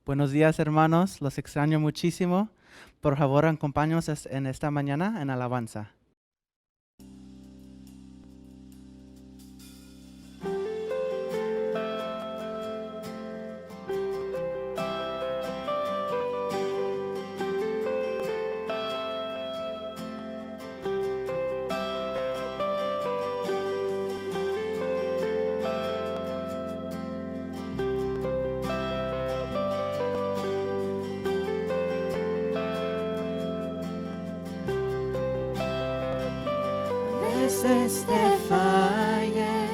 Buenos días, hermanos. Los extraño muchísimo. Por favor, acompáñanos en esta mañana en alabanza. Veces te fallé,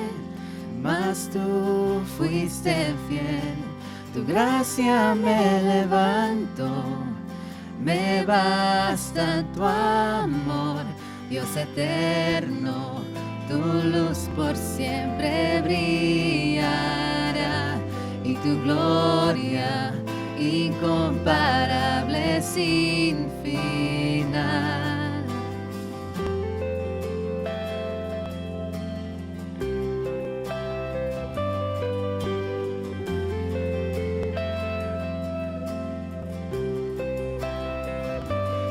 mas tú fuiste fiel. Tu gracia me levantó, me basta tu amor, Dios eterno. Tu luz por siempre brillará y tu gloria incomparable sin final.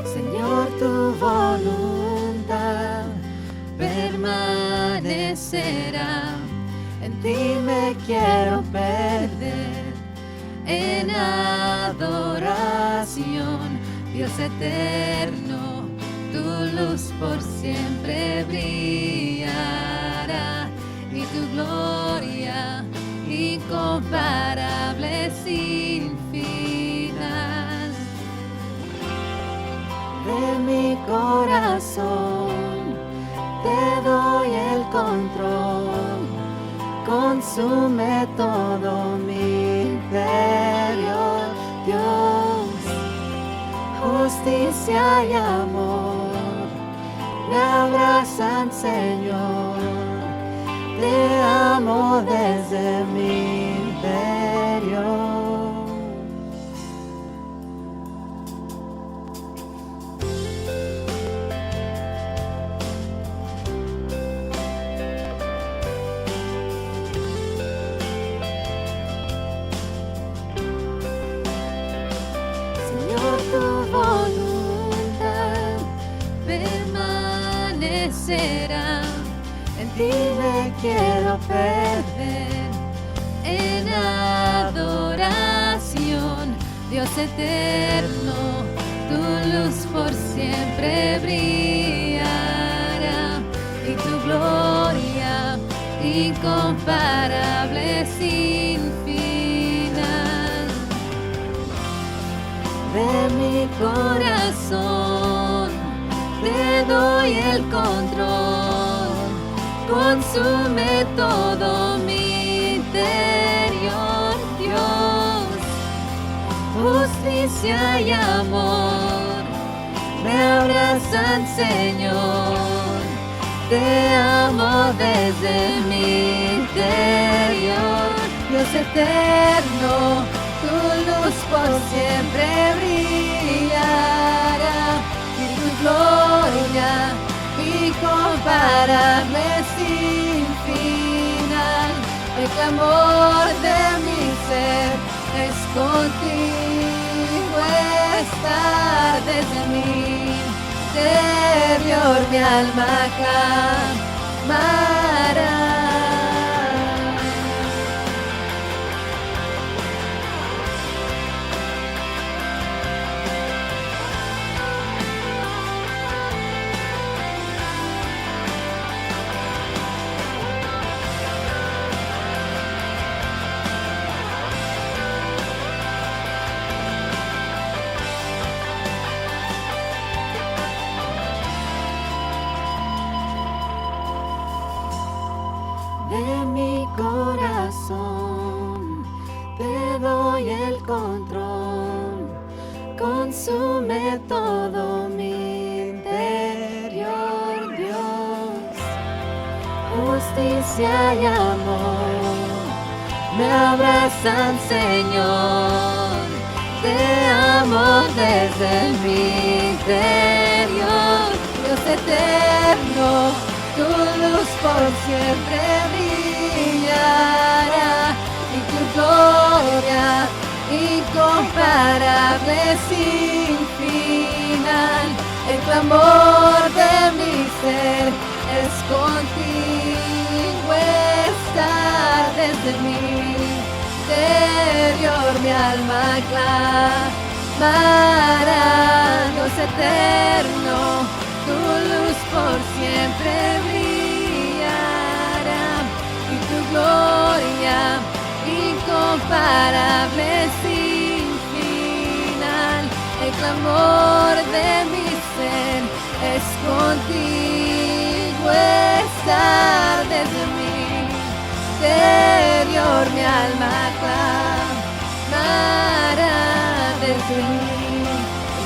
Señor, tu voluntad permanecerá. En ti me quiero perder en adoración, Dios eterno. Tu luz por siempre brillará y tu gloria incomparable sin final. De mi corazón te doy el control, consume todo mi interior, Dios. Justicia y amor me abrazan, Señor. Te amo desde mi interior. Tu voluntad permanecerá. En ti me quiero perder en adoración, Dios eterno. Tu luz por siempre brillará y tu gloria incomparable sin final. De mi corazón te doy el control, consume todo mi interior, Dios. Justicia y amor me abrazan, Señor. Te amo desde mi interior, Dios eterno. Tu luz por siempre brillará y tu gloria incomparable sin final. El clamor de mi ser es contigo estar desde mi interior, mi alma clamará. De mi corazón te doy el control, consume todo mi interior, Dios. Justicia y amor me abrazan, Señor. Te amo desde mi interior, Dios eterno. Tu luz por siempre brillará y tu gloria incomparable, sin final. El clamor de mi ser es contigo estar desde mi interior, mi alma clamará, Dios eterno, tu luz por siempre brillará y tu gloria incomparable, sin final. El clamor de mi ser es contigo estar desde mi interior, mi alma clamará desde mi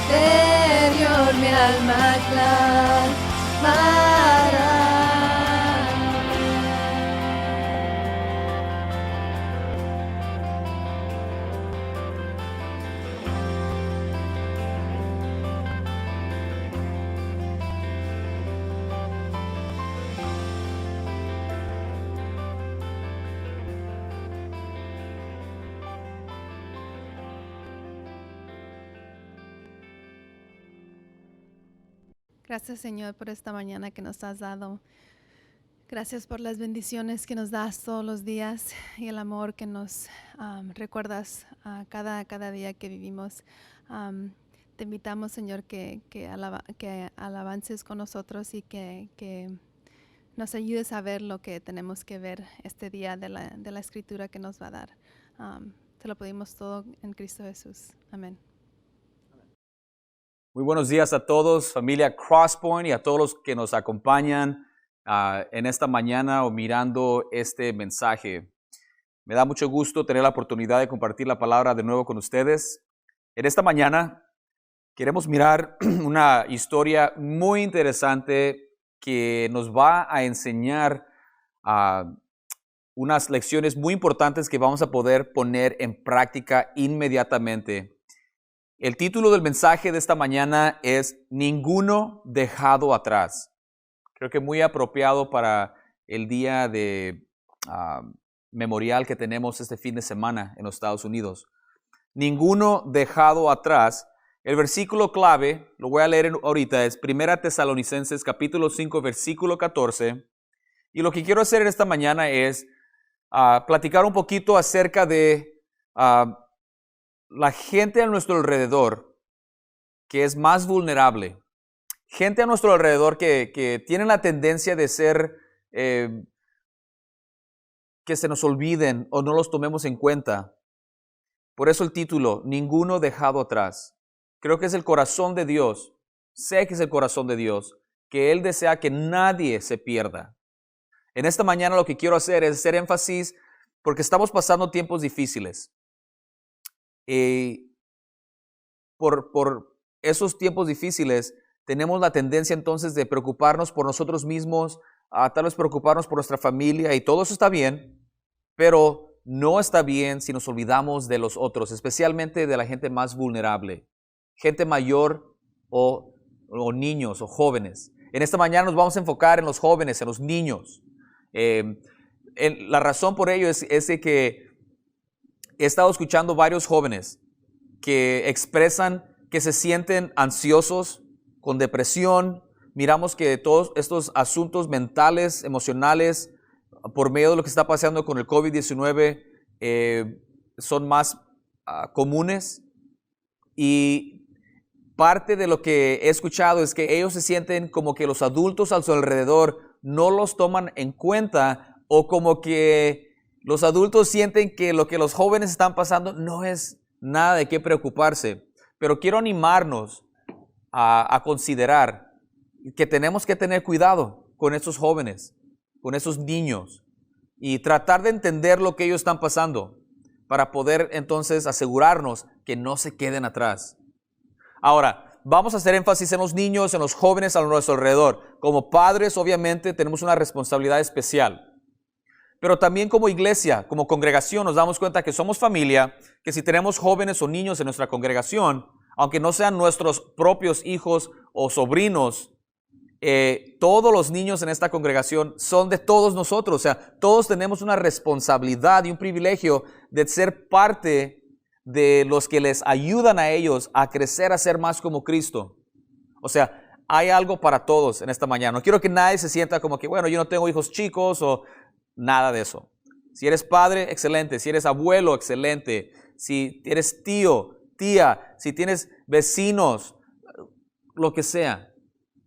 interior, mi alma clamará. Gracias, Señor, por esta mañana que nos has dado. Gracias por las bendiciones que nos das todos los días y el amor que nos recuerdas cada día que vivimos. Te invitamos, Señor, que alabances con nosotros y que nos ayudes a ver lo que tenemos que ver este día de la Escritura que nos va a dar. Te lo pedimos todo en Cristo Jesús. Amén. Muy buenos días a todos, familia Crosspoint, y a todos los que nos acompañan en esta mañana o mirando este mensaje. Me da mucho gusto tener la oportunidad de compartir la palabra de nuevo con ustedes. En esta mañana queremos mirar una historia muy interesante que nos va a enseñar unas lecciones muy importantes que vamos a poder poner en práctica inmediatamente. El título del mensaje de esta mañana es Ninguno dejado atrás. Creo que muy apropiado para el día de memorial que tenemos este fin de semana en los Estados Unidos. Ninguno dejado atrás. El versículo clave, lo voy a leer ahorita, es 1 Tesalonicenses capítulo 5, versículo 14. Y lo que quiero hacer en esta mañana es platicar un poquito acerca de la gente a nuestro alrededor que es más vulnerable, gente a nuestro alrededor que tienen la tendencia de ser, que se nos olviden o no los tomemos en cuenta. Por eso el título, Ninguno dejado atrás. Creo que es el corazón de Dios, sé que es el corazón de Dios, que Él desea que nadie se pierda. En esta mañana lo que quiero hacer es hacer énfasis porque estamos pasando tiempos difíciles. Por esos tiempos difíciles tenemos la tendencia entonces de preocuparnos por nosotros mismos, tal vez preocuparnos por nuestra familia, y todo eso está bien, pero no está bien si nos olvidamos de los otros, especialmente de la gente más vulnerable, gente mayor o niños o jóvenes. En esta mañana nos vamos a enfocar en los jóvenes, en los niños. La razón por ello es de que he estado escuchando varios jóvenes que expresan que se sienten ansiosos, con depresión. Miramos que todos estos asuntos mentales, emocionales, por medio de lo que está pasando con el COVID-19, son más comunes. Y parte de lo que he escuchado es que ellos se sienten como que los adultos a su alrededor no los toman en cuenta, o como que los adultos sienten que lo que los jóvenes están pasando no es nada de qué preocuparse. Pero quiero animarnos a considerar que tenemos que tener cuidado con estos jóvenes, con esos niños, y tratar de entender lo que ellos están pasando para poder entonces asegurarnos que no se queden atrás. Ahora, vamos a hacer énfasis en los niños, en los jóvenes a nuestro alrededor. Como padres, obviamente, tenemos una responsabilidad especial. Pero también como iglesia, como congregación, nos damos cuenta que somos familia, que si tenemos jóvenes o niños en nuestra congregación, aunque no sean nuestros propios hijos o sobrinos, todos los niños en esta congregación son de todos nosotros. O sea, todos tenemos una responsabilidad y un privilegio de ser parte de los que les ayudan a ellos a crecer, a ser más como Cristo. O sea, hay algo para todos en esta mañana. No quiero que nadie se sienta como que, bueno, yo no tengo hijos chicos o nada de eso. Si eres padre, excelente. Si eres abuelo, excelente. Si eres tío, tía, si tienes vecinos, lo que sea.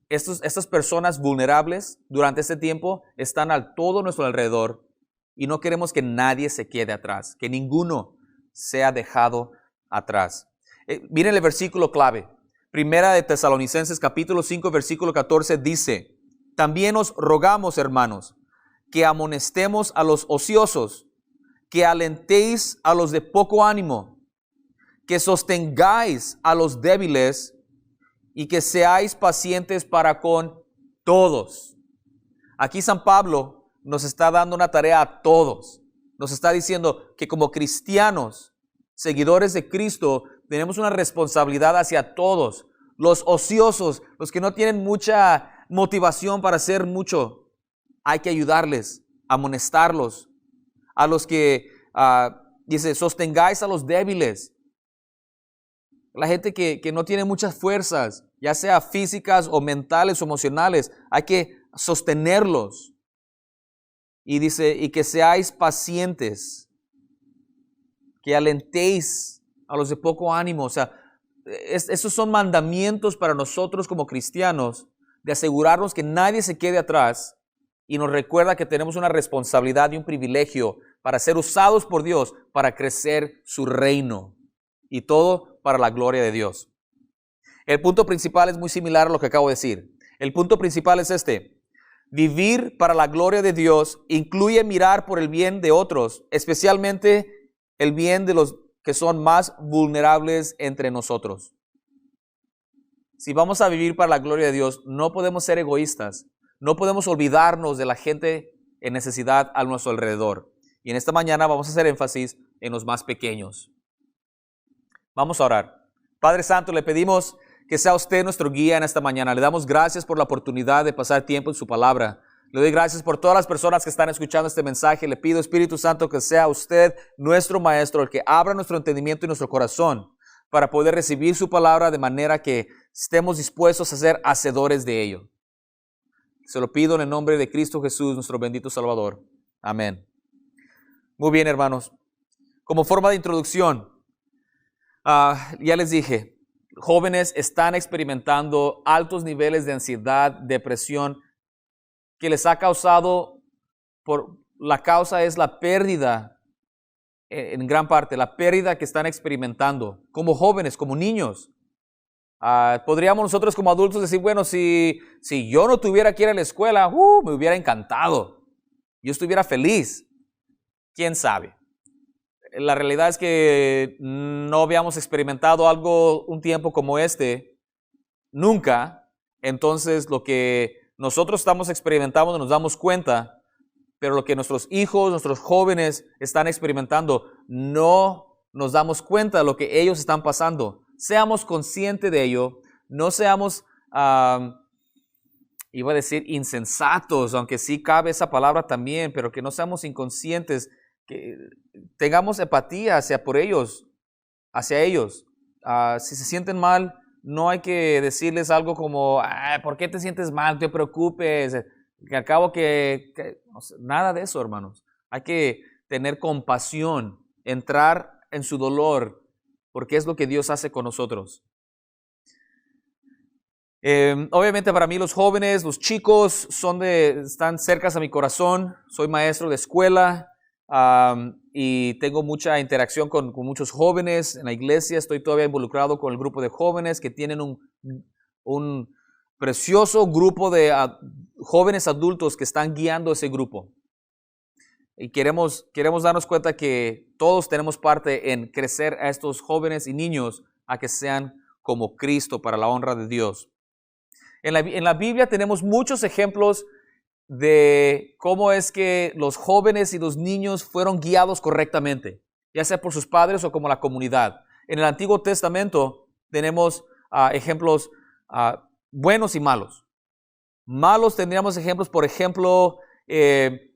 Estas personas vulnerables durante este tiempo están a todo nuestro alrededor y no queremos que nadie se quede atrás, que ninguno sea dejado atrás. Miren el versículo clave. Primera de Tesalonicenses capítulo 5 versículo 14 dice: también os rogamos, hermanos, que amonestemos a los ociosos, que alentéis a los de poco ánimo, que sostengáis a los débiles y que seáis pacientes para con todos. Aquí San Pablo nos está dando una tarea a todos. Nos está diciendo que como cristianos, seguidores de Cristo, tenemos una responsabilidad hacia todos. Los ociosos, los que no tienen mucha motivación para hacer mucho, hay que ayudarles, amonestarlos. A los que, dice, sostengáis a los débiles. La gente que no tiene muchas fuerzas, ya sea físicas o mentales o emocionales, hay que sostenerlos. Y dice, y que seáis pacientes, que alentéis a los de poco ánimo. O sea, esos son mandamientos para nosotros como cristianos, de asegurarnos que nadie se quede atrás, y nos recuerda que tenemos una responsabilidad y un privilegio para ser usados por Dios para crecer su reino, y todo para la gloria de Dios. El punto principal es muy similar a lo que acabo de decir. El punto principal es este: vivir para la gloria de Dios incluye mirar por el bien de otros, especialmente el bien de los que son más vulnerables entre nosotros. Si vamos a vivir para la gloria de Dios, no podemos ser egoístas. No podemos olvidarnos de la gente en necesidad a nuestro alrededor. Y en esta mañana vamos a hacer énfasis en los más pequeños. Vamos a orar. Padre Santo, le pedimos que sea usted nuestro guía en esta mañana. Le damos gracias por la oportunidad de pasar tiempo en su palabra. Le doy gracias por todas las personas que están escuchando este mensaje. Le pido, Espíritu Santo, que sea usted nuestro maestro, el que abra nuestro entendimiento y nuestro corazón para poder recibir su palabra de manera que estemos dispuestos a ser hacedores de ello. Se lo pido en el nombre de Cristo Jesús, nuestro bendito Salvador. Amén. Muy bien, hermanos. Como forma de introducción, ya les dije, jóvenes están experimentando altos niveles de ansiedad, depresión, que les ha causado, la causa es la pérdida, en gran parte, la pérdida que están experimentando como jóvenes, como niños. Podríamos nosotros como adultos decir, bueno, si yo no tuviera que ir a la escuela, me hubiera encantado, yo estuviera feliz. ¿Quién sabe? La realidad es que no habíamos experimentado un tiempo como este, nunca. Entonces lo que nosotros estamos experimentando nos damos cuenta, pero lo que nuestros hijos, nuestros jóvenes están experimentando, no nos damos cuenta de lo que ellos están pasando. Seamos conscientes de ello, no seamos, iba a decir insensatos, aunque sí cabe esa palabra también, pero que no seamos inconscientes, que tengamos empatía hacia ellos. Si se sienten mal, no hay que decirles algo como, ¿por qué te sientes mal? No te preocupes. Que al cabo nada de eso, hermanos. Hay que tener compasión, entrar en su dolor, porque es lo que Dios hace con nosotros. Obviamente para mí los jóvenes, los chicos están cerca a mi corazón. Soy maestro de escuela. Y tengo mucha interacción con muchos jóvenes en la iglesia. Estoy todavía involucrado con el grupo de jóvenes que tienen un precioso grupo de jóvenes adultos que están guiando ese grupo. Y queremos darnos cuenta que todos tenemos parte en crecer a estos jóvenes y niños a que sean como Cristo para la honra de Dios. En la Biblia tenemos muchos ejemplos de cómo es que los jóvenes y los niños fueron guiados correctamente, ya sea por sus padres o como la comunidad. En el Antiguo Testamento tenemos ejemplos buenos y malos. Malos tendríamos ejemplos, por ejemplo,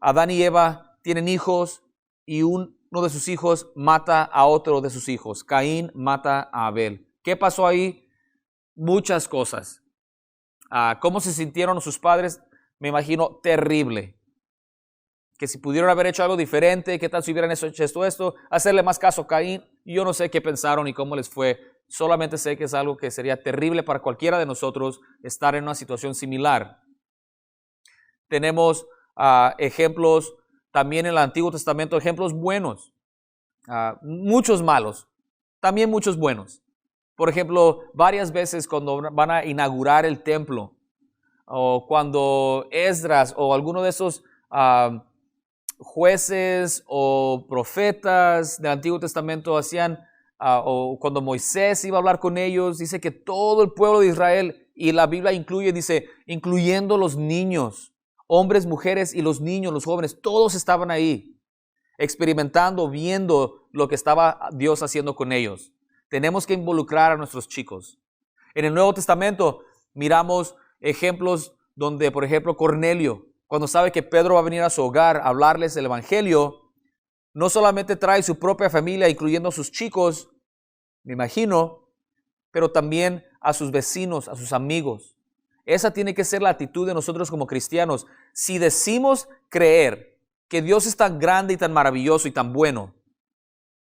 Adán y Eva tienen hijos y un uno de sus hijos mata a otro de sus hijos. Caín mata a Abel. ¿Qué pasó ahí? Muchas cosas. ¿Cómo se sintieron sus padres? Me imagino terrible. Que si pudieron haber hecho algo diferente, ¿qué tal si hubieran hecho esto? Hacerle más caso a Caín. Yo no sé qué pensaron y cómo les fue. Solamente sé que es algo que sería terrible para cualquiera de nosotros estar en una situación similar. Tenemos ejemplos también en el Antiguo Testamento, ejemplos buenos. Muchos malos, también muchos buenos. Por ejemplo, varias veces cuando van a inaugurar el templo, o cuando Esdras o alguno de esos jueces o profetas del Antiguo Testamento hacían, o cuando Moisés iba a hablar con ellos, dice que todo el pueblo de Israel, y la Biblia incluye, dice, incluyendo los niños, hombres, mujeres y los niños, los jóvenes, todos estaban ahí, experimentando, viendo lo que estaba Dios haciendo con ellos. Tenemos que involucrar a nuestros chicos. En el Nuevo Testamento miramos ejemplos donde, por ejemplo, Cornelio, cuando sabe que Pedro va a venir a su hogar a hablarles del Evangelio, no solamente trae su propia familia, incluyendo a sus chicos, me imagino, pero también a sus vecinos, a sus amigos. Esa tiene que ser la actitud de nosotros como cristianos. Si decimos creer que Dios es tan grande y tan maravilloso y tan bueno,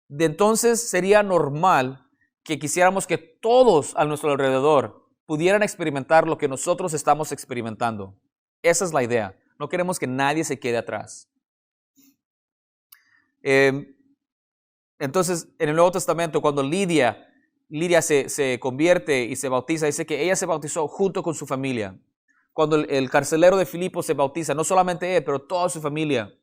de entonces sería normal que quisiéramos que todos a nuestro alrededor pudieran experimentar lo que nosotros estamos experimentando. Esa es la idea. No queremos que nadie se quede atrás. Entonces, en el Nuevo Testamento, cuando Lidia se convierte y se bautiza, dice que ella se bautizó junto con su familia. Cuando el carcelero de Filipo se bautiza, no solamente él, pero toda su familia.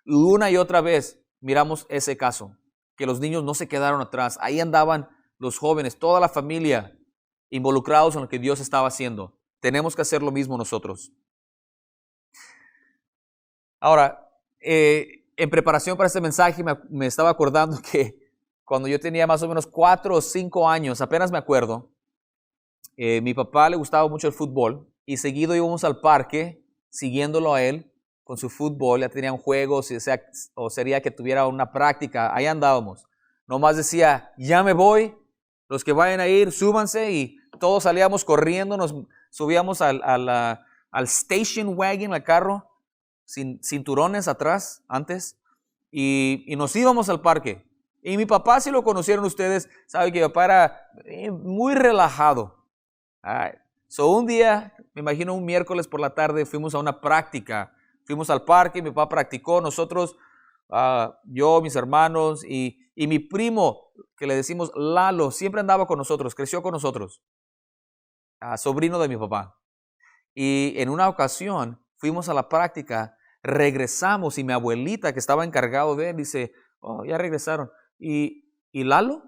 Una y otra vez miramos ese caso, que los niños no se quedaron atrás. Ahí andaban los jóvenes, toda la familia, involucrados en lo que Dios estaba haciendo. Tenemos que hacer lo mismo nosotros. Ahora, en preparación para este mensaje me estaba acordando que cuando yo tenía más o menos 4 o 5 años, apenas me acuerdo, mi papá le gustaba mucho el fútbol y seguido íbamos al parque siguiéndolo a él con su fútbol. Ya tenían juegos o sería que tuviera una práctica. Ahí andábamos. Nomás decía, ya me voy, los que vayan a ir, súbanse, y todos salíamos corriendo, nos subíamos al station wagon, al carro, sin cinturones atrás antes, y nos íbamos al parque. Y mi papá, si lo conocieron ustedes, sabe que mi papá era muy relajado. Un día, me imagino un miércoles por la tarde, fuimos a una práctica. Fuimos al parque, mi papá practicó, nosotros, yo, mis hermanos y mi primo, que le decimos Lalo, siempre andaba con nosotros, creció con nosotros, sobrino de mi papá. Y en una ocasión fuimos a la práctica, regresamos y mi abuelita, que estaba encargado de él, dice, oh, ya regresaron. ¿Y Lalo?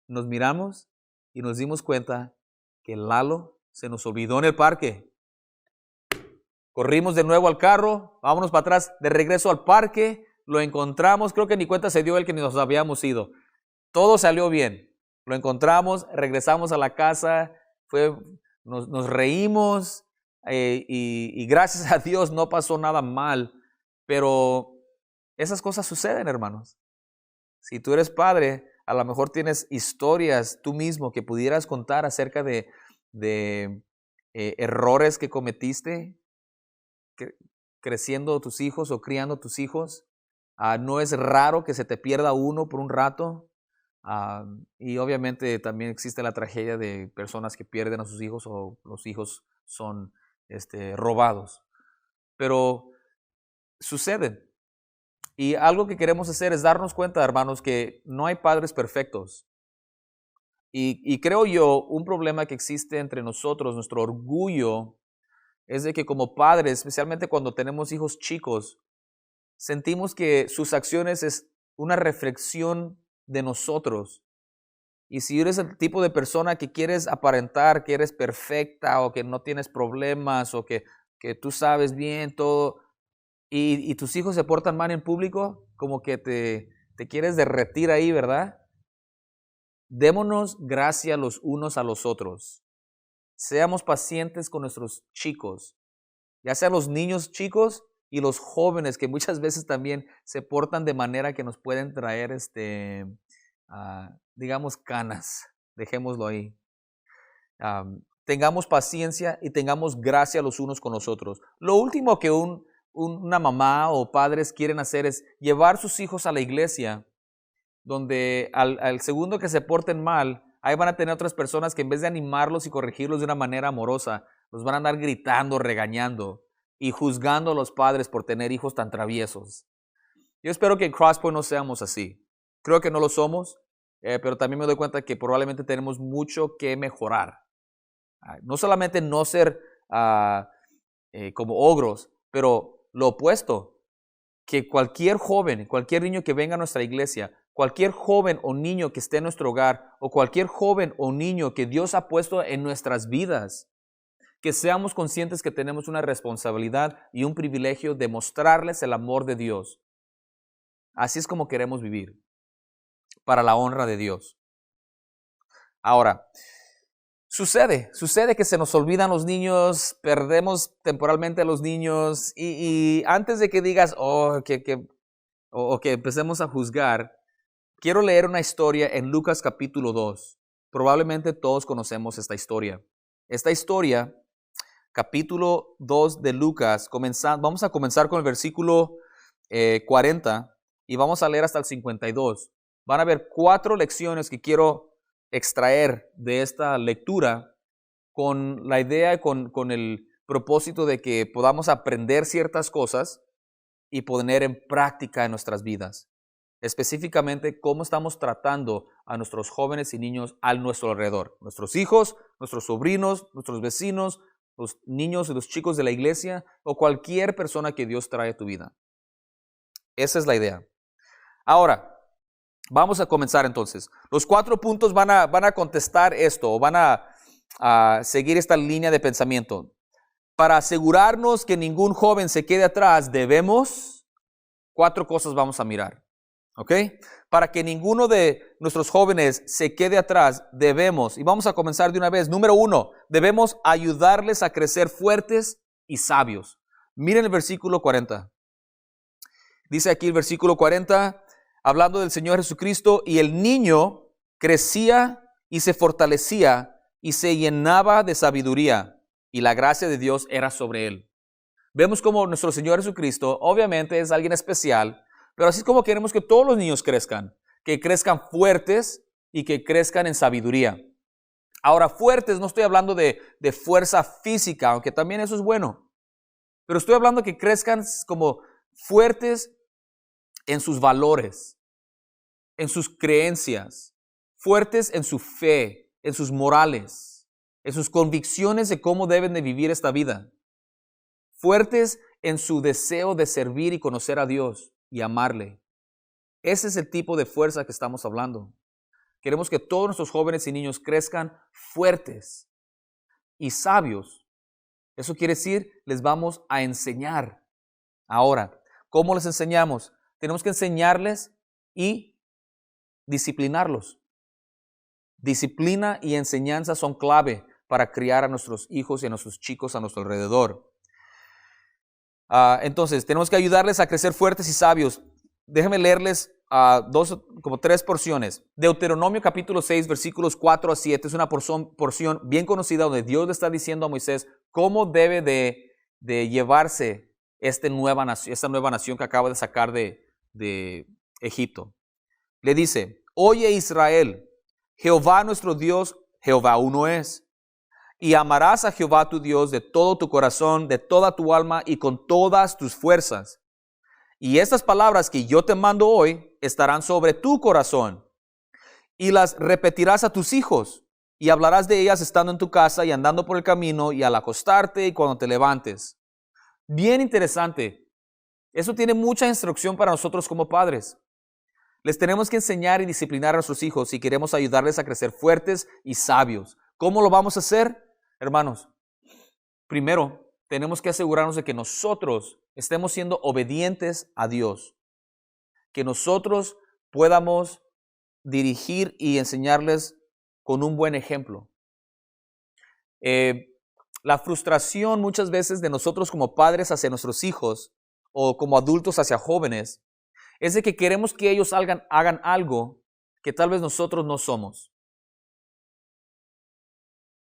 Nos miramos y nos dimos cuenta que Lalo se nos olvidó en el parque. Corrimos de nuevo al carro, vámonos para atrás, de regreso al parque, lo encontramos, creo que ni cuenta se dio él que nos habíamos ido. Todo salió bien, lo encontramos, regresamos a la casa, nos reímos y gracias a Dios no pasó nada mal, pero esas cosas suceden, hermanos. Si tú eres padre, a lo mejor tienes historias tú mismo que pudieras contar acerca de errores que cometiste creciendo tus hijos o criando tus hijos. No es raro que se te pierda uno por un rato. Y obviamente también existe la tragedia de personas que pierden a sus hijos o los hijos son robados. Pero suceden. Y algo que queremos hacer es darnos cuenta, hermanos, que no hay padres perfectos. Y creo yo, un problema que existe entre nosotros, nuestro orgullo, es de que como padres, especialmente cuando tenemos hijos chicos, sentimos que sus acciones es una reflexión de nosotros. Y si eres el tipo de persona que quieres aparentar que eres perfecta o que no tienes problemas o que tú sabes bien todo, y tus hijos se portan mal en público, como que te quieres derretir ahí, ¿verdad? Démonos gracia los unos a los otros. Seamos pacientes con nuestros chicos, ya sean los niños chicos y los jóvenes que muchas veces también se portan de manera que nos pueden traer, digamos, canas. Dejémoslo ahí. Tengamos paciencia y tengamos gracia los unos con los otros. Lo último que una mamá o padres quieren hacer es llevar sus hijos a la iglesia, donde al segundo que se porten mal, ahí van a tener otras personas que en vez de animarlos y corregirlos de una manera amorosa, los van a andar gritando, regañando y juzgando a los padres por tener hijos tan traviesos. Yo espero que en Crosspoint no seamos así. Creo que no lo somos, pero también me doy cuenta que probablemente tenemos mucho que mejorar. No solamente no ser como ogros, pero lo opuesto, que cualquier joven, cualquier niño que venga a nuestra iglesia, cualquier joven o niño que esté en nuestro hogar, o cualquier joven o niño que Dios ha puesto en nuestras vidas, que seamos conscientes que tenemos una responsabilidad y un privilegio de mostrarles el amor de Dios. Así es como queremos vivir, para la honra de Dios. Ahora, sucede que se nos olvidan los niños, perdemos temporalmente a los niños y antes de que digas, o que empecemos a juzgar, quiero leer una historia en Lucas capítulo 2. Probablemente todos conocemos esta historia. Esta historia, capítulo 2 de Lucas, vamos a comenzar con el versículo 40 y vamos a leer hasta el 52. Van a haber 4 lecciones que quiero extraer de esta lectura con la idea y con el propósito de que podamos aprender ciertas cosas y poner en práctica en nuestras vidas. Específicamente, cómo estamos tratando a nuestros jóvenes y niños a nuestro alrededor. Nuestros hijos, nuestros sobrinos, nuestros vecinos, los niños y los chicos de la iglesia o cualquier persona que Dios trae a tu vida. Esa es la idea. Ahora, vamos a comenzar entonces. Los 4 puntos van a contestar esto, o van a seguir esta línea de pensamiento. Para asegurarnos que ningún joven se quede atrás, 4 cosas vamos a mirar. ¿Ok? Para que ninguno de nuestros jóvenes se quede atrás, y vamos a comenzar de una vez. Número 1, debemos ayudarles a crecer fuertes y sabios. Miren el versículo 40. Dice aquí el versículo 40, hablando del Señor Jesucristo, y el niño crecía y se fortalecía y se llenaba de sabiduría, y la gracia de Dios era sobre él. Vemos como nuestro Señor Jesucristo obviamente es alguien especial, pero así es como queremos que todos los niños crezcan, que crezcan fuertes y que crezcan en sabiduría. Ahora, fuertes, no estoy hablando de fuerza física, aunque también eso es bueno, pero estoy hablando que crezcan como fuertes en sus valores, en sus creencias, fuertes en su fe, en sus morales, en sus convicciones de cómo deben de vivir esta vida, fuertes en su deseo de servir y conocer a Dios y amarle. Ese es el tipo de fuerza que estamos hablando. Queremos que todos nuestros jóvenes y niños crezcan fuertes y sabios. Eso quiere decir, les vamos a enseñar. Ahora, ¿cómo les enseñamos? Tenemos que enseñarles y disciplinarlos. Disciplina y enseñanza son clave para criar a nuestros hijos y a nuestros chicos a nuestro alrededor. Entonces, tenemos que ayudarles a crecer fuertes y sabios. Déjenme leerles 3 porciones. Deuteronomio capítulo 6, versículos 4 a 7. Es una porción bien conocida donde Dios le está diciendo a Moisés cómo debe de llevarse esta nueva nación que acaba de sacar de Egipto. Le dice, oye Israel, Jehová nuestro Dios, Jehová uno es. Y amarás a Jehová tu Dios de todo tu corazón, de toda tu alma y con todas tus fuerzas. Y estas palabras que yo te mando hoy estarán sobre tu corazón. Y las repetirás a tus hijos. Y hablarás de ellas estando en tu casa y andando por el camino y al acostarte y cuando te levantes. Bien interesante. Eso tiene mucha instrucción para nosotros como padres. Les tenemos que enseñar y disciplinar a nuestros hijos si queremos ayudarles a crecer fuertes y sabios. ¿Cómo lo vamos a hacer? Hermanos, primero tenemos que asegurarnos de que nosotros estemos siendo obedientes a Dios. Que nosotros podamos dirigir y enseñarles con un buen ejemplo. La frustración muchas veces de nosotros como padres hacia nuestros hijos o como adultos hacia jóvenes, es de que queremos que ellos hagan algo que tal vez nosotros no somos.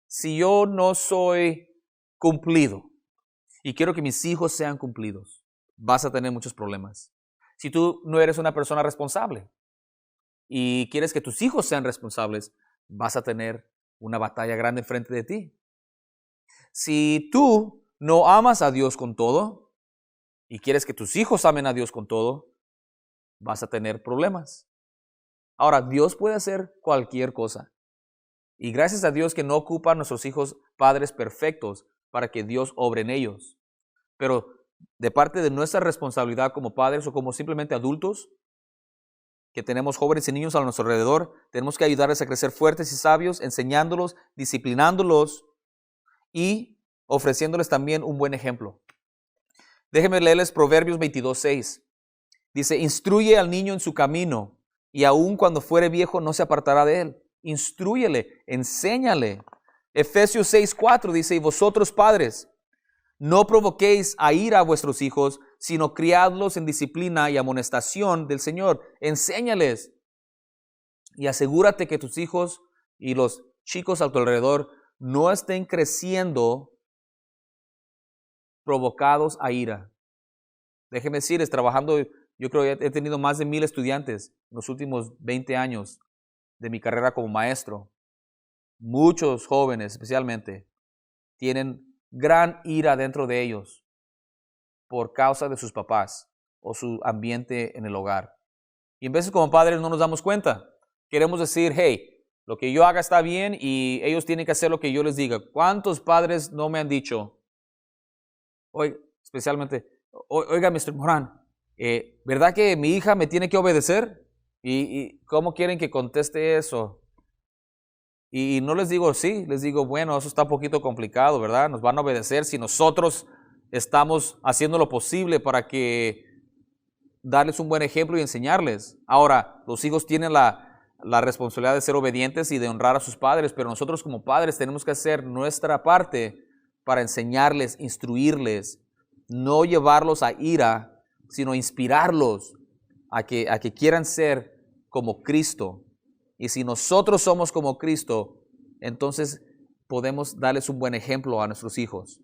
Si yo no soy cumplido y quiero que mis hijos sean cumplidos, vas a tener muchos problemas. Si tú no eres una persona responsable y quieres que tus hijos sean responsables, vas a tener una batalla grande enfrente de ti. Si tú no amas a Dios con todo y quieres que tus hijos amen a Dios con todo, vas a tener problemas. Ahora, Dios puede hacer cualquier cosa. Y gracias a Dios que no ocupan nuestros hijos padres perfectos para que Dios obre en ellos. Pero de parte de nuestra responsabilidad como padres o como simplemente adultos, que tenemos jóvenes y niños a nuestro alrededor, tenemos que ayudarles a crecer fuertes y sabios, enseñándolos, disciplinándolos y ofreciéndoles también un buen ejemplo. Déjenme leerles Proverbios 22:6. Dice, instruye al niño en su camino y aun cuando fuere viejo no se apartará de él. Instrúyele, enséñale. Efesios 6:4 dice, y vosotros padres, no provoquéis a ira a vuestros hijos, sino criadlos en disciplina y amonestación del Señor. Enséñales y asegúrate que tus hijos y los chicos a tu alrededor no estén creciendo provocados a ira. Déjenme decirles, trabajando, yo creo que he tenido más de 1,000 estudiantes en los últimos 20 años de mi carrera como maestro. Muchos jóvenes especialmente tienen gran ira dentro de ellos por causa de sus papás o su ambiente en el hogar. Y en veces como padres no nos damos cuenta. Queremos decir, hey, lo que yo haga está bien y ellos tienen que hacer lo que yo les diga. ¿Cuántos padres no me han dicho? Especialmente, oiga, Mr. Morán, ¿verdad que mi hija me tiene que obedecer? ¿Y cómo quieren que conteste eso? Y no les digo sí, les digo, bueno, eso está un poquito complicado, ¿verdad? Nos van a obedecer si nosotros estamos haciendo lo posible para que darles un buen ejemplo y enseñarles. Ahora, los hijos tienen la responsabilidad de ser obedientes y de honrar a sus padres, pero nosotros como padres tenemos que hacer nuestra parte para enseñarles, instruirles, no llevarlos a ira, sino inspirarlos a que quieran ser como Cristo. Y si nosotros somos como Cristo, entonces podemos darles un buen ejemplo a nuestros hijos.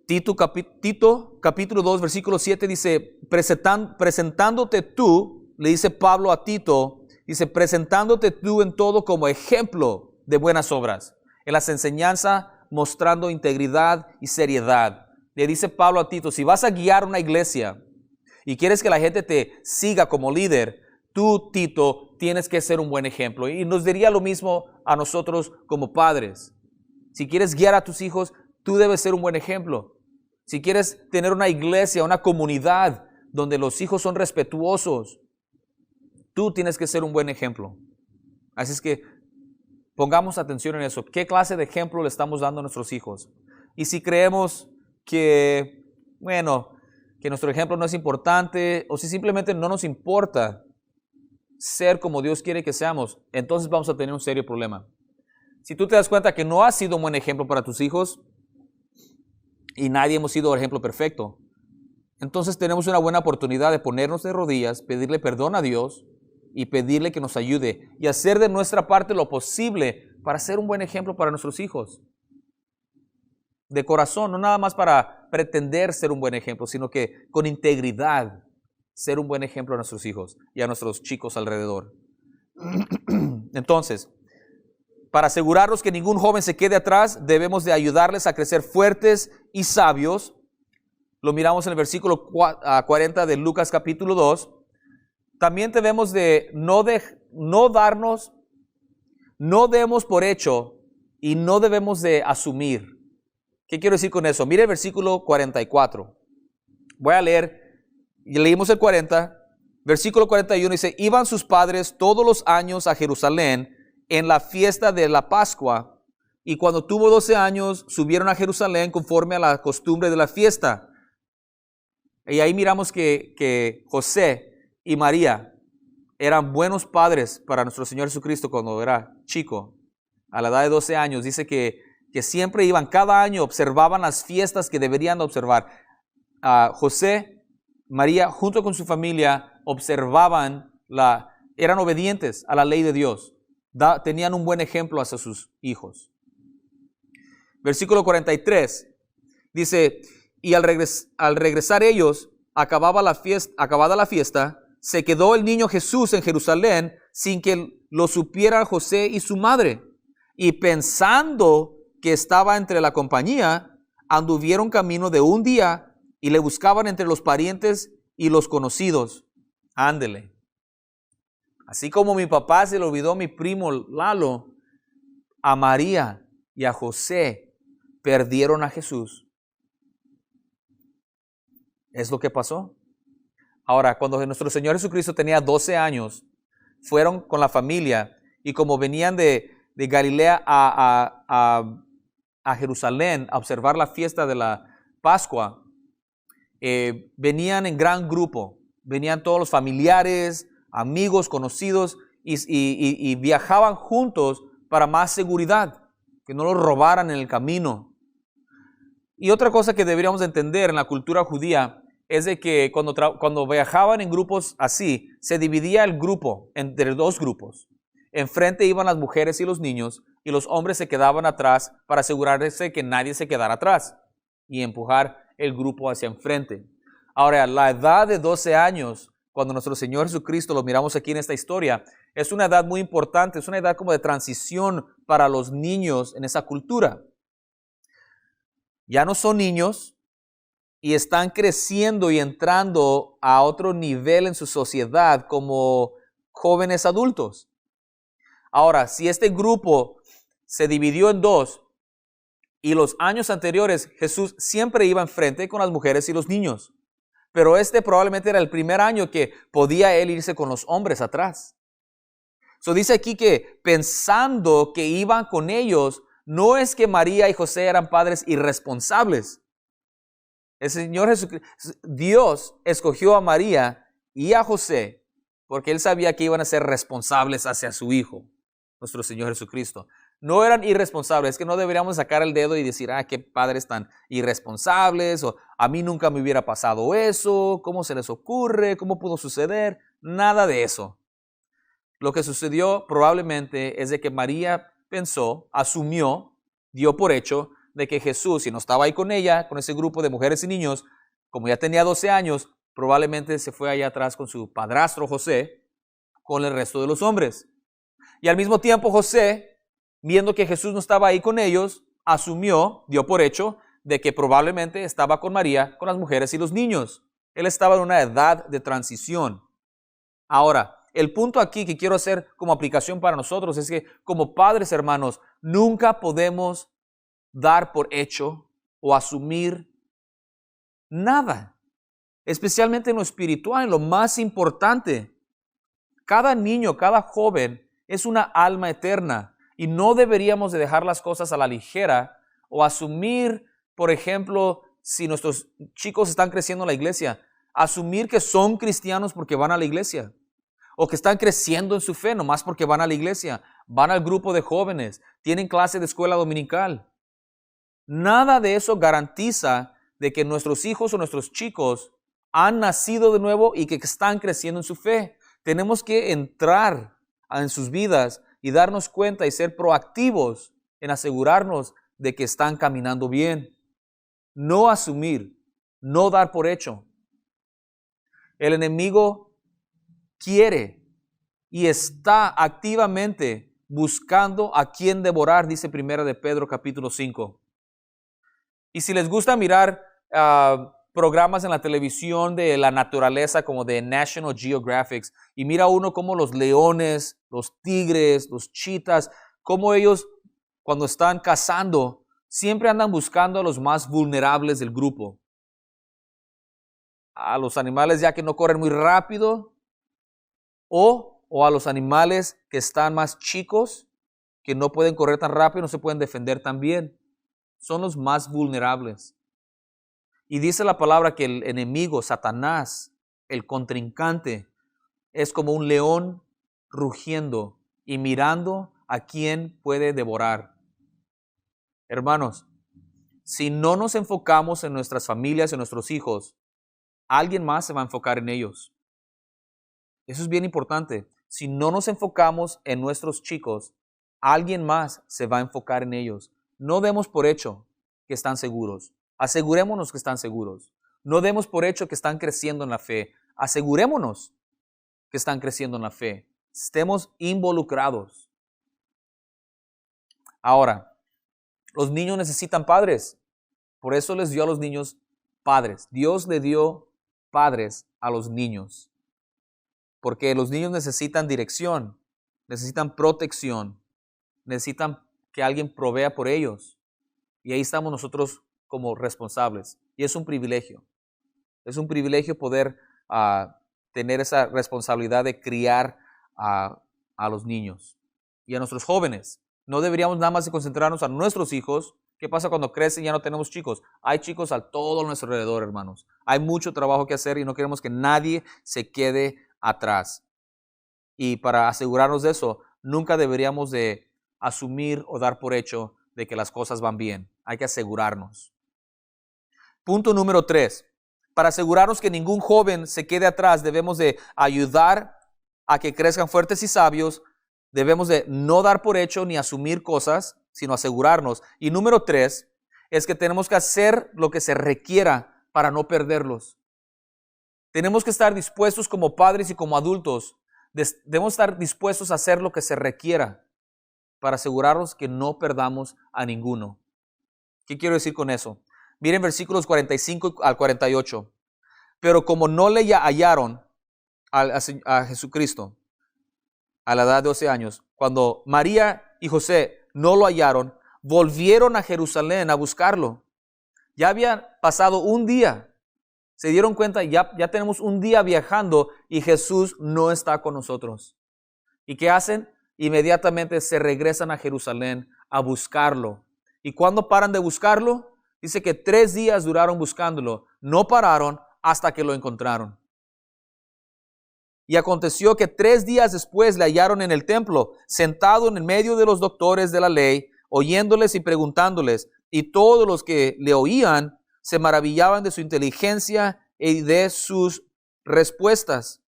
Tito capítulo 2, versículo 7 dice, presentándote tú, le dice Pablo a Tito, dice, presentándote tú en todo como ejemplo de buenas obras, en las enseñanzas mostrando integridad y seriedad. Le dice Pablo a Tito, si vas a guiar una iglesia y quieres que la gente te siga como líder, tú, Tito, tienes que ser un buen ejemplo. Y nos diría lo mismo a nosotros como padres. Si quieres guiar a tus hijos, tú debes ser un buen ejemplo. Si quieres tener una iglesia, una comunidad donde los hijos son respetuosos, tú tienes que ser un buen ejemplo. Así es que pongamos atención en eso. ¿Qué clase de ejemplo le estamos dando a nuestros hijos? Y si creemos que, que nuestro ejemplo no es importante, o si simplemente no nos importa ser como Dios quiere que seamos, entonces vamos a tener un serio problema. Si tú te das cuenta que no has sido un buen ejemplo para tus hijos, y nadie hemos sido el ejemplo perfecto, entonces tenemos una buena oportunidad de ponernos de rodillas, pedirle perdón a Dios y pedirle que nos ayude y hacer de nuestra parte lo posible para ser un buen ejemplo para nuestros hijos. De corazón, no nada más para pretender ser un buen ejemplo, sino que con integridad ser un buen ejemplo a nuestros hijos y a nuestros chicos alrededor. Entonces, para asegurarnos que ningún joven se quede atrás, debemos de ayudarles a crecer fuertes y sabios. Lo miramos en el versículo 40 de Lucas capítulo 2. También debemos de no demos por hecho y no debemos de asumir. ¿Qué quiero decir con eso? Mire el versículo 44. Voy a leer. Y leímos el 40, versículo 41 dice, iban sus padres todos los años a Jerusalén en la fiesta de la Pascua, y cuando tuvo 12 años subieron a Jerusalén conforme a la costumbre de la fiesta. Y ahí miramos que José y María eran buenos padres para nuestro Señor Jesucristo cuando era chico. A la edad de 12 años dice que siempre iban, cada año observaban las fiestas que deberían observar. José, María, junto con su familia, eran obedientes a la ley de Dios. Tenían un buen ejemplo hacia sus hijos. Versículo 43 dice, y al regresar ellos, acabada la fiesta, se quedó el niño Jesús en Jerusalén sin que lo supieran José y su madre. Y pensando que estaba entre la compañía, anduvieron camino de un día y le buscaban entre los parientes y los conocidos. Ándele. Así como mi papá se le olvidó a mi primo Lalo, a María y a José perdieron a Jesús. Es lo que pasó. Ahora, cuando nuestro Señor Jesucristo tenía 12 años, fueron con la familia y como venían de Galilea a Jerusalén a observar la fiesta de la Pascua, venían en gran grupo. Venían todos los familiares, amigos, conocidos y viajaban juntos para más seguridad, que no los robaran en el camino. Y otra cosa que deberíamos entender en la cultura judía es de que cuando viajaban en grupos así, se dividía el grupo entre dos grupos. Enfrente iban las mujeres y los niños, y los hombres se quedaban atrás para asegurarse que nadie se quedara atrás y empujar el grupo hacia enfrente. Ahora, la edad de 12 años, cuando nuestro Señor Jesucristo, lo miramos aquí en esta historia, es una edad muy importante, es una edad como de transición para los niños en esa cultura. Ya no son niños y están creciendo y entrando a otro nivel en su sociedad como jóvenes adultos. Ahora, si este grupo se dividió en dos y los años anteriores Jesús siempre iba enfrente con las mujeres y los niños, pero este probablemente era el primer año que podía él irse con los hombres atrás. Dice aquí que pensando que iban con ellos, no es que María y José eran padres irresponsables. El Señor Jesucristo, Dios escogió a María y a José porque Él sabía que iban a ser responsables hacia su Hijo, nuestro Señor Jesucristo. No eran irresponsables, es que no deberíamos sacar el dedo y decir, qué padres tan irresponsables, o a mí nunca me hubiera pasado eso, ¿cómo se les ocurre? ¿Cómo pudo suceder? Nada de eso. Lo que sucedió probablemente es de que María pensó, asumió, dio por hecho de que Jesús, si no estaba ahí con ella, con ese grupo de mujeres y niños, como ya tenía 12 años, probablemente se fue allá atrás con su padrastro José, con el resto de los hombres. Y al mismo tiempo José, viendo que Jesús no estaba ahí con ellos, asumió, dio por hecho, de que probablemente estaba con María, con las mujeres y los niños. Él estaba en una edad de transición. Ahora, el punto aquí que quiero hacer como aplicación para nosotros es que como padres, hermanos, nunca podemos dar por hecho o asumir nada, especialmente en lo espiritual, en lo más importante. Cada niño, cada joven es una alma eterna y no deberíamos de dejar las cosas a la ligera o asumir, por ejemplo, si nuestros chicos están creciendo en la iglesia, asumir que son cristianos porque van a la iglesia. O que están creciendo en su fe nomás porque van a la iglesia, van al grupo de jóvenes, tienen clase de escuela dominical. Nada de eso garantiza de que nuestros hijos o nuestros chicos han nacido de nuevo y que están creciendo en su fe. Tenemos que entrar en sus vidas y darnos cuenta y ser proactivos en asegurarnos de que están caminando bien. No asumir, no dar por hecho. El enemigo quiere y está activamente buscando a quien devorar, dice 1 de Pedro capítulo 5. Y si les gusta mirar programas en la televisión de la naturaleza como de National Geographic, y mira uno como los leones, los tigres, los chitas, como ellos cuando están cazando, siempre andan buscando a los más vulnerables del grupo. A los animales ya que no corren muy rápido, o a los animales que están más chicos, que no pueden correr tan rápido, no se pueden defender tan bien. Son los más vulnerables. Y dice la palabra que el enemigo, Satanás, el contrincante, es como un león rugiendo y mirando a quién puede devorar. Hermanos, si no nos enfocamos en nuestras familias, en nuestros hijos, alguien más se va a enfocar en ellos. Eso es bien importante. Si no nos enfocamos en nuestros chicos, alguien más se va a enfocar en ellos. No demos por hecho que están seguros. Asegurémonos que están seguros. No demos por hecho que están creciendo en la fe. Asegurémonos que están creciendo en la fe. Estemos involucrados. Ahora, los niños necesitan padres. Por eso les dio a los niños padres. Dios le dio padres a los niños. Porque los niños necesitan dirección, necesitan protección, necesitan que alguien provea por ellos. Y ahí estamos nosotros como responsables. Y es un privilegio. Es un privilegio poder tener esa responsabilidad de criar a los niños y a nuestros jóvenes. No deberíamos nada más de concentrarnos a nuestros hijos. ¿Qué pasa cuando crecen y ya no tenemos chicos? Hay chicos a todo nuestro alrededor, hermanos. Hay mucho trabajo que hacer y no queremos que nadie se quede atrás. Y para asegurarnos de eso, nunca deberíamos de asumir o dar por hecho de que las cosas van bien. Hay que asegurarnos. Punto número 3. Para asegurarnos que ningún joven se quede atrás, debemos de ayudar a que crezcan fuertes y sabios. Debemos de no dar por hecho ni asumir cosas, sino asegurarnos. Y número 3 es que tenemos que hacer lo que se requiera para no perderlos. Tenemos que estar dispuestos como padres y como adultos. Debemos estar dispuestos a hacer lo que se requiera para asegurarnos que no perdamos a ninguno. ¿Qué quiero decir con eso? Miren versículos 45 al 48. Pero como no le hallaron a Jesucristo a la edad de 12 años, cuando María y José no lo hallaron, volvieron a Jerusalén a buscarlo. Ya había pasado un día. Se dieron cuenta, ya tenemos un día viajando y Jesús no está con nosotros. ¿Y qué hacen? Inmediatamente se regresan a Jerusalén a buscarlo. ¿Y cuándo paran de buscarlo? Dice que 3 días duraron buscándolo. No pararon hasta que lo encontraron. Y aconteció que 3 días después le hallaron en el templo, sentado en el medio de los doctores de la ley, oyéndoles y preguntándoles. Y todos los que le oían se maravillaban de su inteligencia y de sus respuestas.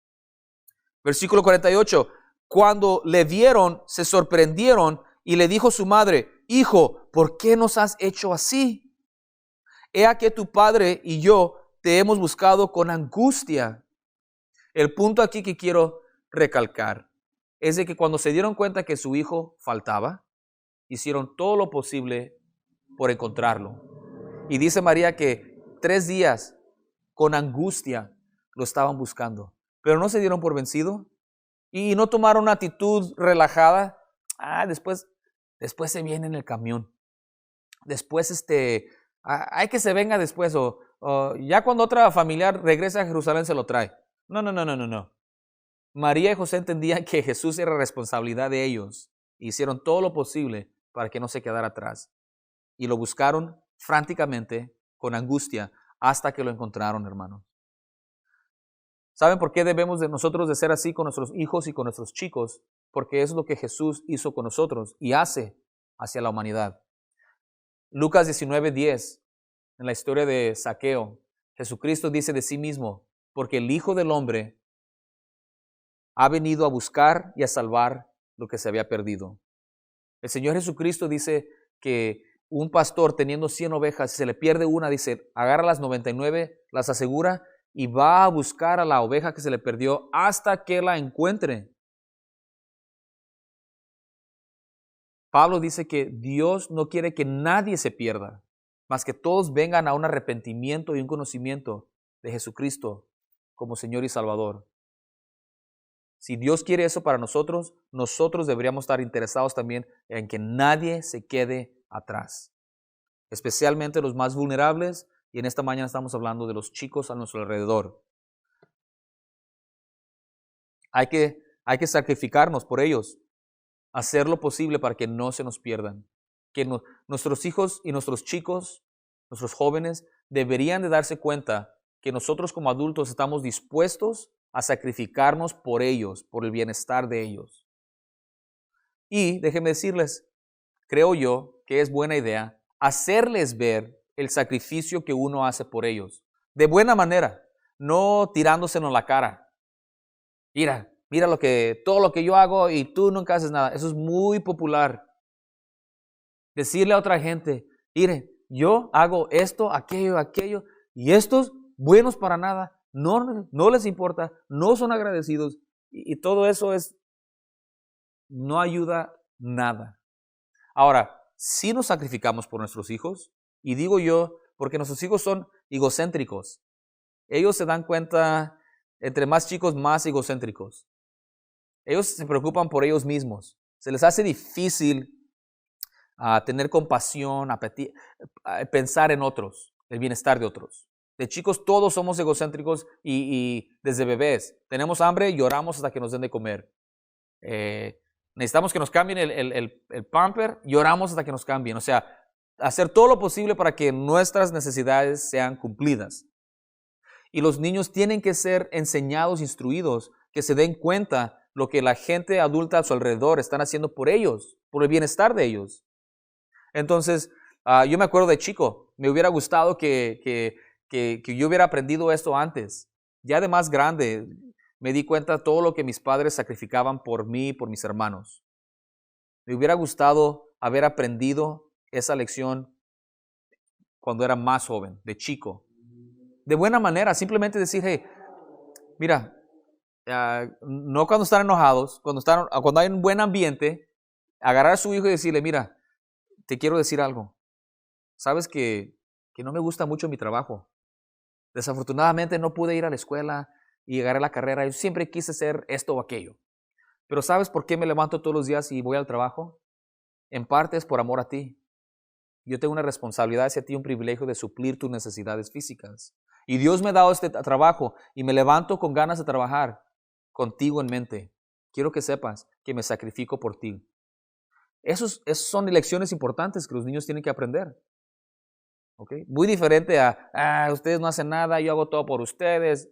Versículo 48. Cuando le vieron, se sorprendieron y le dijo su madre: Hijo, ¿por qué nos has hecho así? He aquí tu padre y yo te hemos buscado con angustia. El punto aquí que quiero recalcar es de que cuando se dieron cuenta que su hijo faltaba, hicieron todo lo posible por encontrarlo. Y dice María que 3 días con angustia lo estaban buscando, pero no se dieron por vencido y no tomaron una actitud relajada. Después se viene en el camión. Después hay que se venga después o ya cuando otra familiar regresa a Jerusalén se lo trae. No. María y José entendían que Jesús era responsabilidad de ellos y hicieron todo lo posible para que no se quedara atrás. Y lo buscaron franticamente, con angustia, hasta que lo encontraron, hermanos. ¿Saben por qué debemos de nosotros de ser así con nuestros hijos y con nuestros chicos? Porque es lo que Jesús hizo con nosotros y hace hacia la humanidad. Lucas 19:10, en la historia de Zaqueo, Jesucristo dice de sí mismo: porque el Hijo del Hombre ha venido a buscar y a salvar lo que se había perdido. El Señor Jesucristo dice que un pastor teniendo 100 ovejas, si se le pierde una, dice, agarra las 99, las asegura y va a buscar a la oveja que se le perdió hasta que la encuentre. Pablo dice que Dios no quiere que nadie se pierda, mas que todos vengan a un arrepentimiento y un conocimiento de Jesucristo como Señor y Salvador. Si Dios quiere eso para nosotros, nosotros deberíamos estar interesados también en que nadie se quede atrás, especialmente los más vulnerables, y en esta mañana estamos hablando de los chicos a nuestro alrededor. Hay que sacrificarnos por ellos, hacer lo posible para que no se nos pierdan, que nuestros hijos y nuestros chicos, nuestros jóvenes, deberían de darse cuenta que nosotros como adultos estamos dispuestos a sacrificarnos por ellos, por el bienestar de ellos. Y déjenme decirles, creo yo que es buena idea hacerles ver el sacrificio que uno hace por ellos, de buena manera. no tirándoselo en la cara. Mira todo lo que yo hago y tú nunca haces nada. Eso es muy popular. Decirle a otra gente, mire, yo hago esto, aquello, y estos buenos para nada, no les importa, no son agradecidos, y todo eso no ayuda nada. Ahora, si nos sacrificamos por nuestros hijos, y digo yo, porque nuestros hijos son egocéntricos. Ellos se dan cuenta, entre más chicos, más egocéntricos. Ellos se preocupan por ellos mismos. Se les hace difícil tener compasión, pensar en otros, el bienestar de otros. De chicos todos somos egocéntricos y desde bebés. Tenemos hambre, lloramos hasta que nos den de comer. Necesitamos que nos cambien el pamper, lloramos hasta que nos cambien. O sea, hacer todo lo posible para que nuestras necesidades sean cumplidas. Y los niños tienen que ser enseñados, instruidos, que se den cuenta lo que la gente adulta a su alrededor están haciendo por ellos, por el bienestar de ellos. Entonces, yo me acuerdo de chico, me hubiera gustado que yo hubiera aprendido esto antes. Ya de más grande, me di cuenta de todo lo que mis padres sacrificaban por mí y por mis hermanos. Me hubiera gustado haber aprendido esa lección cuando era más joven, de chico. De buena manera, simplemente decir, hey, mira, no cuando están enojados, cuando hay un buen ambiente, agarrar a su hijo y decirle, mira, te quiero decir algo. Sabes que no me gusta mucho mi trabajo. Desafortunadamente no pude ir a la escuela y agarré la carrera. Yo siempre quise ser esto o aquello. Pero ¿sabes por qué me levanto todos los días y voy al trabajo? En parte es por amor a ti. Yo tengo una responsabilidad hacia ti, un privilegio de suplir tus necesidades físicas. Y Dios me ha dado este trabajo y me levanto con ganas de trabajar contigo en mente. Quiero que sepas que me sacrifico por ti. Esas son lecciones importantes que los niños tienen que aprender. ¿Okay? Muy diferente a ustedes no hacen nada, yo hago todo por ustedes.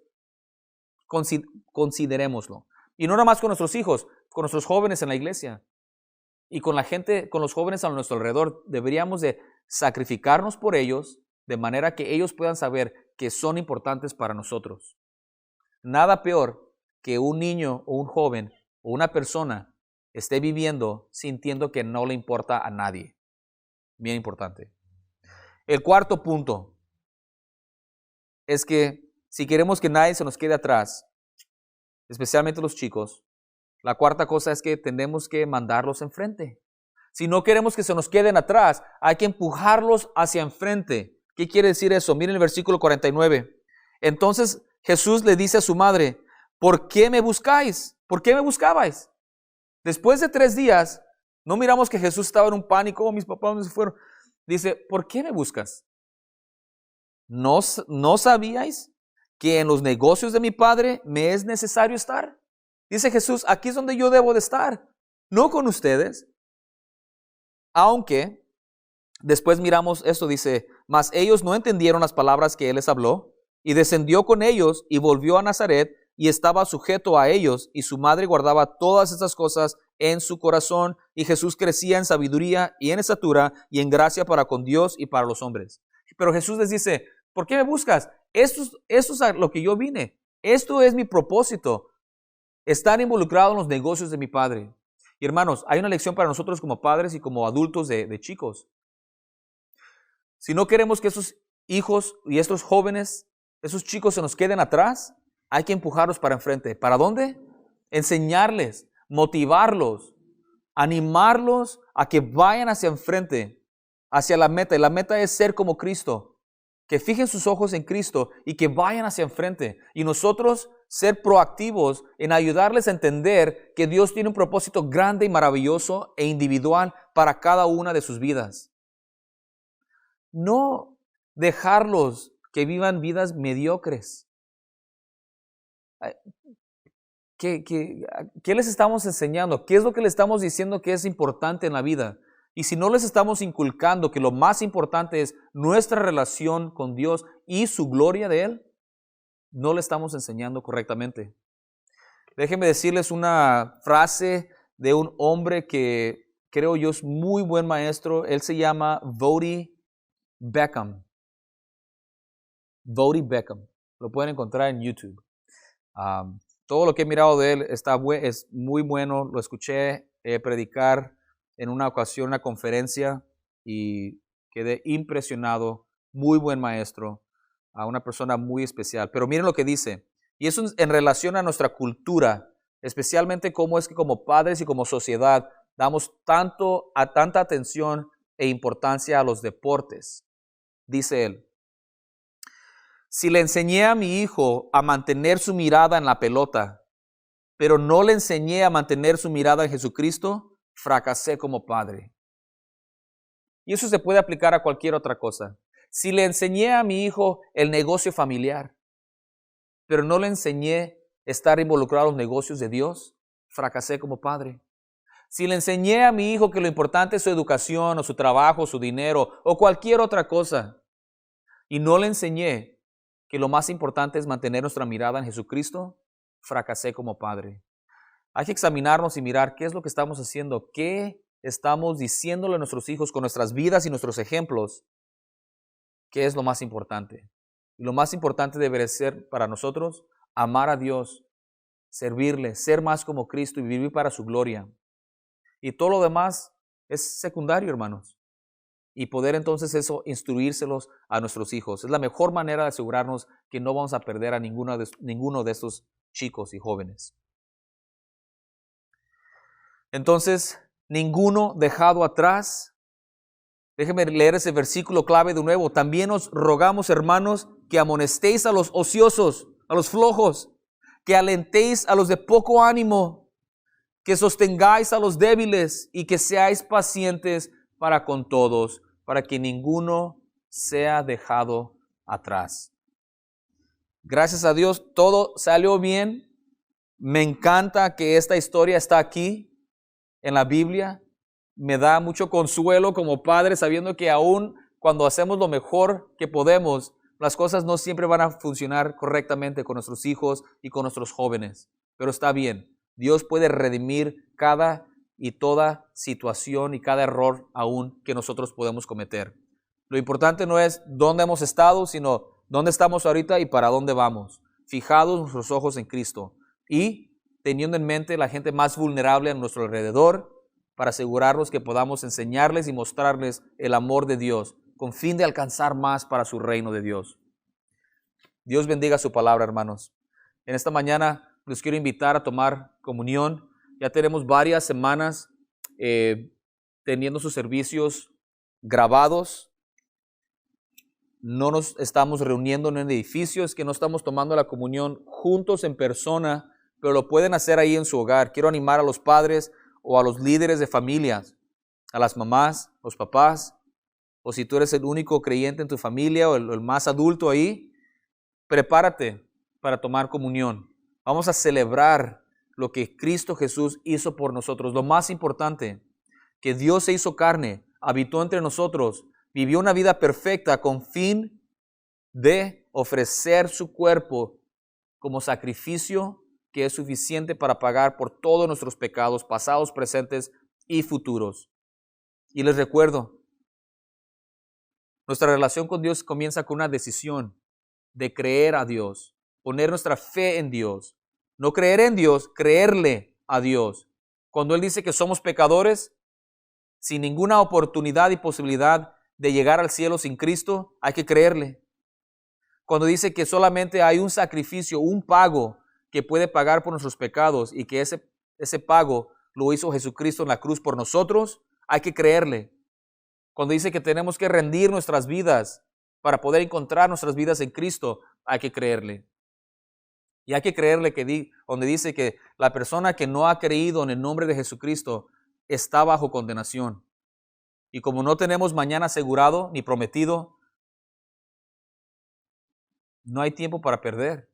Considerémoslo. Y no nada más con nuestros hijos, con nuestros jóvenes en la iglesia. Y con la gente, con los jóvenes a nuestro alrededor, deberíamos de sacrificarnos por ellos de manera que ellos puedan saber que son importantes para nosotros. Nada peor que un niño o un joven o una persona esté viviendo sintiendo que no le importa a nadie. Bien importante. El cuarto punto es que si queremos que nadie se nos quede atrás, especialmente los chicos, la cuarta cosa es que tenemos que mandarlos enfrente. Si no queremos que se nos queden atrás, hay que empujarlos hacia enfrente. ¿Qué quiere decir eso? Miren el versículo 49. Entonces Jesús le dice a su madre, ¿por qué me buscáis? ¿Por qué me buscabais? Después de 3 días, no miramos que Jesús estaba en un pánico, mis papás no se fueron. Dice, ¿por qué me buscas? ¿No sabíais que en los negocios de mi Padre me es necesario estar? Dice Jesús, aquí es donde yo debo de estar, no con ustedes. Aunque, después miramos esto, dice, mas ellos no entendieron las palabras que Él les habló, y descendió con ellos y volvió a Nazaret, y estaba sujeto a ellos, y su madre guardaba todas estas cosas en su corazón, y Jesús crecía en sabiduría y en estatura y en gracia para con Dios y para los hombres. Pero Jesús les dice, ¿por qué me buscas? Esto es a lo que yo vine. Esto es mi propósito. Estar involucrado en los negocios de mi Padre. Y hermanos, hay una lección para nosotros como padres y como adultos de chicos. Si no queremos que esos hijos y estos jóvenes, esos chicos se nos queden atrás, hay que empujarlos para enfrente. ¿Para dónde? Enseñarles, motivarlos, animarlos a que vayan hacia enfrente, hacia la meta. Y la meta es ser como Cristo. Que fijen sus ojos en Cristo y que vayan hacia enfrente. Y nosotros ser proactivos en ayudarles a entender que Dios tiene un propósito grande y maravilloso e individual para cada una de sus vidas. No dejarlos que vivan vidas mediocres. ¿Qué les estamos enseñando? ¿Qué es lo que les estamos diciendo que es importante en la vida? Y si no les estamos inculcando que lo más importante es nuestra relación con Dios y su gloria de Él, no le estamos enseñando correctamente. Déjenme decirles una frase de un hombre que creo yo es muy buen maestro. Él se llama Voddie Baucham. Voddie Baucham. Lo pueden encontrar en YouTube. Todo lo que he mirado de él es muy bueno. Lo escuché predicar en una ocasión, una conferencia, y quedé impresionado. Muy buen maestro, una persona muy especial. Pero miren lo que dice, y eso en relación a nuestra cultura, especialmente cómo es que como padres y como sociedad damos tanta atención e importancia a los deportes. Dice él: si le enseñé a mi hijo a mantener su mirada en la pelota, pero no le enseñé a mantener su mirada en Jesucristo, fracasé como padre. Y eso se puede aplicar a cualquier otra cosa. Si le enseñé a mi hijo el negocio familiar, pero no le enseñé a estar involucrado en los negocios de Dios, fracasé como padre. Si le enseñé a mi hijo que lo importante es su educación o su trabajo, su dinero o cualquier otra cosa, y no le enseñé que lo más importante es mantener nuestra mirada en Jesucristo, fracasé como padre. Hay que examinarnos y mirar qué es lo que estamos haciendo, qué estamos diciéndole a nuestros hijos con nuestras vidas y nuestros ejemplos, qué es lo más importante. Y lo más importante debe ser para nosotros amar a Dios, servirle, ser más como Cristo y vivir para su gloria. Y todo lo demás es secundario, hermanos. Y poder entonces eso instruírselos a nuestros hijos. Es la mejor manera de asegurarnos que no vamos a perder a ninguno de estos chicos y jóvenes. Entonces, ninguno dejado atrás. Déjenme leer ese versículo clave de nuevo. También os rogamos, hermanos, que amonestéis a los ociosos, a los flojos, que alentéis a los de poco ánimo, que sostengáis a los débiles y que seáis pacientes para con todos, para que ninguno sea dejado atrás. Gracias a Dios, todo salió bien. Me encanta que esta historia está aquí en la Biblia. Me da mucho consuelo como padre sabiendo que aún cuando hacemos lo mejor que podemos, las cosas no siempre van a funcionar correctamente con nuestros hijos y con nuestros jóvenes. Pero está bien. Dios puede redimir cada y toda situación y cada error aún que nosotros podemos cometer. Lo importante no es dónde hemos estado, sino dónde estamos ahorita y para dónde vamos. Fijados nuestros ojos en Cristo y teniendo en mente la gente más vulnerable a nuestro alrededor para asegurarnos que podamos enseñarles y mostrarles el amor de Dios con fin de alcanzar más para su reino de Dios. Dios bendiga su palabra, hermanos. En esta mañana los quiero invitar a tomar comunión. Ya tenemos varias semanas teniendo sus servicios grabados. No nos estamos reuniendo en un edificio, es que no estamos tomando la comunión juntos en persona, pero lo pueden hacer ahí en su hogar. Quiero animar a los padres o a los líderes de familias, a las mamás, los papás, o si tú eres el único creyente en tu familia o el más adulto ahí, prepárate para tomar comunión. Vamos a celebrar lo que Cristo Jesús hizo por nosotros. Lo más importante, que Dios se hizo carne, habitó entre nosotros, vivió una vida perfecta con fin de ofrecer su cuerpo como sacrificio que es suficiente para pagar por todos nuestros pecados, pasados, presentes y futuros. Y les recuerdo, nuestra relación con Dios comienza con una decisión de creer a Dios, poner nuestra fe en Dios. No creer en Dios, creerle a Dios. Cuando Él dice que somos pecadores, sin ninguna oportunidad y posibilidad de llegar al cielo sin Cristo, hay que creerle. Cuando dice que solamente hay un sacrificio, un pago que puede pagar por nuestros pecados y que ese pago lo hizo Jesucristo en la cruz por nosotros, hay que creerle. Cuando dice que tenemos que rendir nuestras vidas para poder encontrar nuestras vidas en Cristo, hay que creerle. Y hay que creerle donde dice que la persona que no ha creído en el nombre de Jesucristo está bajo condenación. Y como no tenemos mañana asegurado ni prometido, no hay tiempo para perder.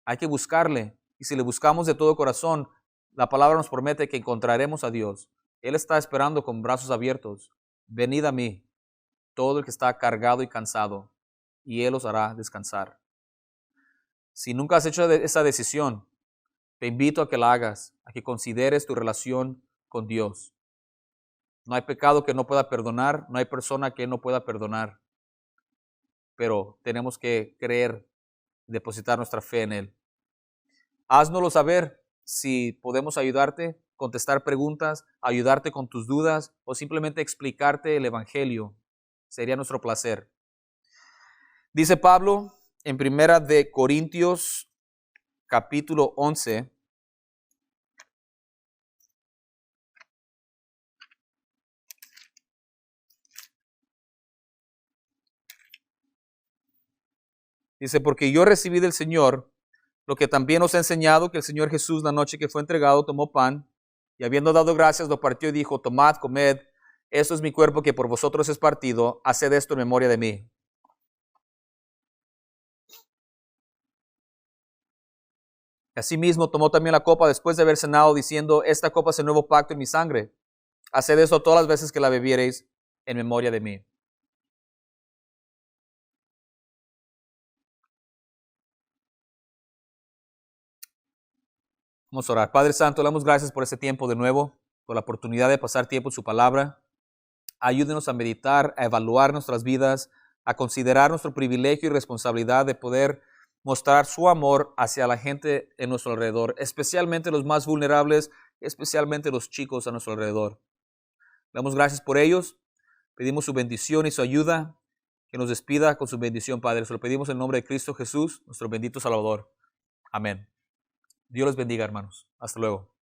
Hay que buscarle. Y si le buscamos de todo corazón, la palabra nos promete que encontraremos a Dios. Él está esperando con brazos abiertos. Venid a mí, todo el que está cargado y cansado, y Él os hará descansar. Si nunca has hecho esa decisión, te invito a que la hagas, a que consideres tu relación con Dios. No hay pecado que no pueda perdonar, no hay persona que no pueda perdonar. Pero tenemos que creer depositar nuestra fe en Él. Háznoslo saber si podemos ayudarte, contestar preguntas, ayudarte con tus dudas o simplemente explicarte el Evangelio. Sería nuestro placer. Dice Pablo en 1 de Corintios capítulo 11, dice, porque yo recibí del Señor lo que también os he enseñado, que el Señor Jesús, la noche que fue entregado, tomó pan, y habiendo dado gracias, lo partió y dijo, tomad, comed, esto es mi cuerpo que por vosotros es partido, haced esto en memoria de mí. Asimismo, tomó también la copa después de haber cenado, diciendo, esta copa es el nuevo pacto en mi sangre. Haced esto todas las veces que la bebiereis en memoria de mí. Vamos a orar. Padre Santo, le damos gracias por este tiempo de nuevo, por la oportunidad de pasar tiempo en su palabra. Ayúdenos a meditar, a evaluar nuestras vidas, a considerar nuestro privilegio y responsabilidad de poder mostrar su amor hacia la gente en nuestro alrededor, especialmente los más vulnerables, especialmente los chicos a nuestro alrededor. Le damos gracias por ellos. Pedimos su bendición y su ayuda, que nos despida con su bendición, Padre. Se lo pedimos en el nombre de Cristo Jesús, nuestro bendito Salvador. Amén. Dios les bendiga, hermanos. Hasta luego.